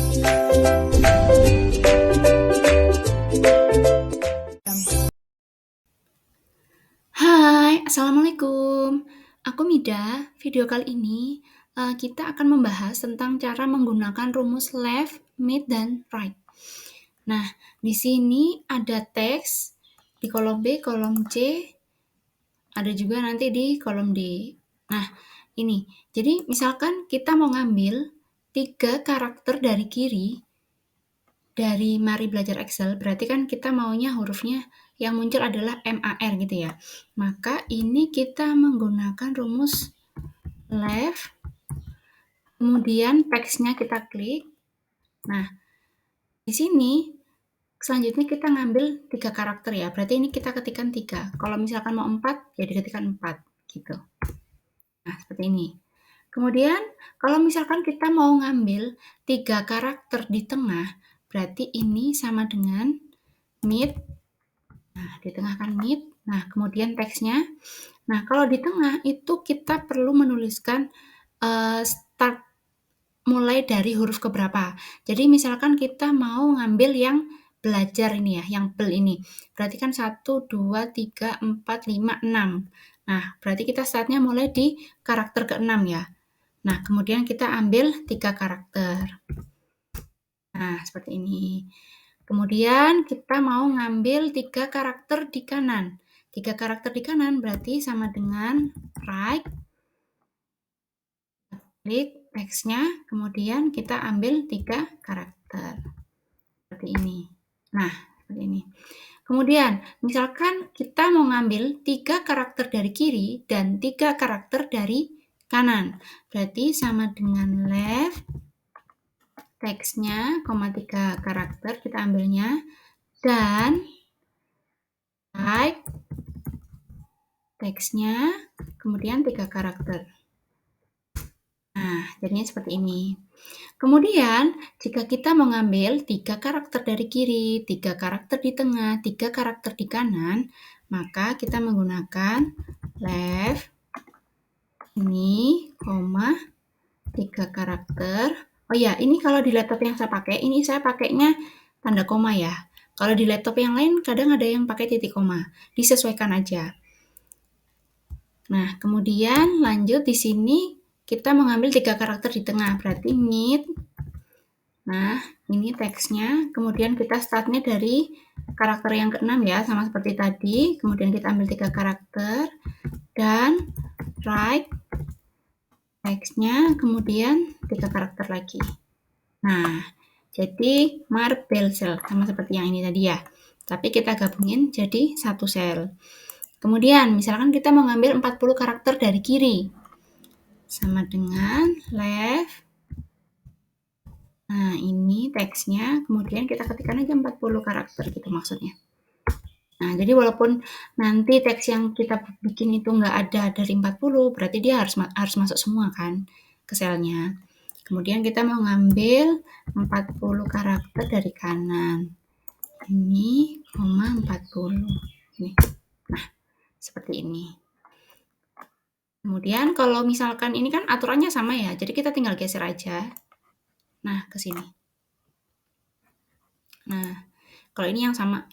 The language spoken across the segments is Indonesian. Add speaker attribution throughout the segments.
Speaker 1: Hai, Assalamualaikum. Aku Mida. Video kali ini kita akan membahas tentang cara menggunakan rumus left, mid, dan right. Nah, di sini ada teks di kolom B, kolom C, ada juga nanti di kolom D. Nah, ini. Jadi, misalkan kita mau ngambil 3 karakter dari kiri dari Mari Belajar Excel, berarti kan kita maunya hurufnya yang muncul adalah MAR gitu ya. Maka ini kita menggunakan rumus left, kemudian teksnya kita klik. Nah, di sini selanjutnya kita ngambil 3 karakter ya, berarti ini kita ketikkan 3. Kalau misalkan mau 4, ya diketikkan 4 gitu. Nah, seperti ini. Kemudian, kalau misalkan kita mau ngambil 3 karakter di tengah, berarti ini sama dengan mid. Nah, di tengah kan mid. Nah, kemudian teksnya. Nah, kalau di tengah itu kita perlu menuliskan start mulai dari huruf keberapa. Jadi misalkan kita mau ngambil yang belajar ini ya, yang bel ini. Berarti kan 1, 2, 3, 4, 5, 6. Nah, berarti kita startnya mulai di karakter ke-6 ya. Nah, kemudian kita ambil 3 karakter. Nah, seperti ini. Kemudian kita mau ngambil 3 karakter di kanan. 3 karakter di kanan berarti sama dengan right, klik teksnya, kemudian kita ambil 3 karakter. Seperti ini. Nah, seperti ini. Kemudian, misalkan kita mau ngambil 3 karakter dari kiri dan 3 karakter dari kanan. Berarti sama dengan left, teksnya, 3 karakter kita ambilnya, dan right, teksnya, kemudian 3 karakter. Nah, jadinya seperti ini. Kemudian, jika kita mau ngambil 3 karakter dari kiri, 3 karakter di tengah, 3 karakter di kanan, maka kita menggunakan left, ini, koma, 3 karakter. Oh ya, ini kalau di laptop yang saya pakai, ini saya pakainya tanda koma ya. Kalau di laptop yang lain, kadang ada yang pakai titik koma. Disesuaikan aja. Nah, kemudian lanjut di sini kita mengambil 3 karakter di tengah, berarti mid. Nah, ini teksnya. Kemudian kita startnya dari karakter yang ke-6 ya, sama seperti tadi. Kemudian kita ambil 3 karakter. Dan right, teksnya. Kemudian 3 karakter lagi. Nah, jadi marble cell, sama seperti yang ini tadi ya. Tapi kita gabungin jadi satu sel. Kemudian, misalkan kita mau ngambil 40 karakter dari kiri. Sama dengan left. Nah, ini teksnya, kemudian kita ketikkan aja 40 karakter gitu maksudnya. Nah, jadi walaupun nanti teks yang kita bikin itu nggak ada dari 40, berarti dia harus masuk semua kan ke selnya. Kemudian kita mau ngambil 40 karakter dari kanan. Ini, 40. Ini. Nah, seperti ini. Kemudian kalau misalkan ini kan aturannya sama ya, jadi kita tinggal geser aja. Nah, ke sini. Nah, kalau ini yang sama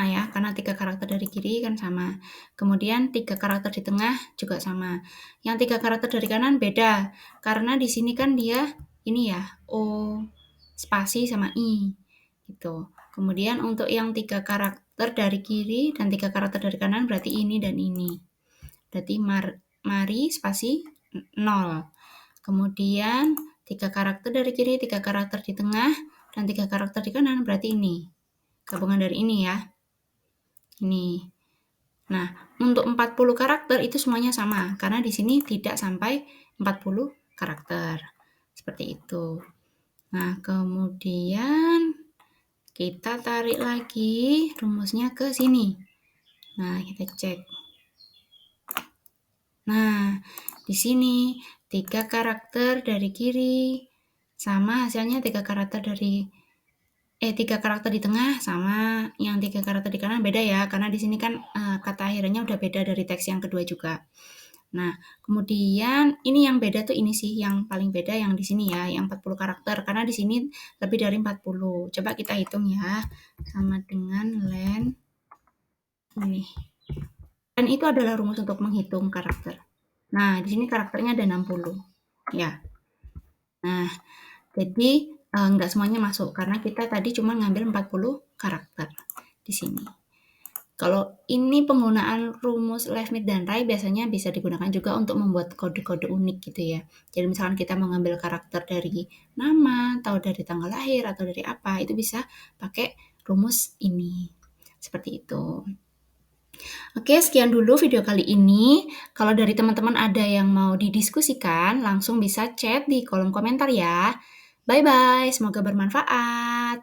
Speaker 1: ya, karena 3 karakter dari kiri kan sama. Kemudian 3 karakter di tengah juga sama. Yang 3 karakter dari kanan beda, karena di sini kan dia ini ya, O, spasi sama I, gitu. Kemudian untuk yang 3 karakter dari kiri dan 3 karakter dari kanan berarti ini dan ini. Berarti mari spasi 0. Kemudian 3 karakter dari kiri, 3 karakter di tengah, dan 3 karakter di kanan berarti ini. Gabungan dari ini ya. Ini. Nah, untuk 40 karakter itu semuanya sama, karena di sini tidak sampai 40 karakter. Seperti itu. Nah, kemudian kita tarik lagi rumusnya ke sini. Nah, kita cek. Nah, di sini 3 karakter dari kiri sama hasilnya 3 karakter dari 3 karakter di tengah sama yang 3 karakter di kanan beda ya, karena di sini kan kata akhirnya udah beda dari teks yang kedua juga. Nah, kemudian ini yang beda tuh ini sih, yang paling beda yang di sini ya, yang 40 karakter. Karena di sini lebih dari 40. Coba kita hitung ya, sama dengan len ini. Len itu adalah rumus untuk menghitung karakter. Nah, di sini karakternya ada 60. Ya. Nah, jadi nggak semuanya masuk karena kita tadi cuma ngambil 40 karakter di sini. Kalau ini penggunaan rumus left, mid, dan right biasanya bisa digunakan juga untuk membuat kode-kode unik gitu ya. Jadi misalkan kita mengambil karakter dari nama, atau dari tanggal lahir, atau dari apa, itu bisa pakai rumus ini. Seperti itu. Oke, sekian dulu video kali ini. Kalau dari teman-teman ada yang mau didiskusikan, langsung bisa chat di kolom komentar ya. Bye-bye, semoga bermanfaat.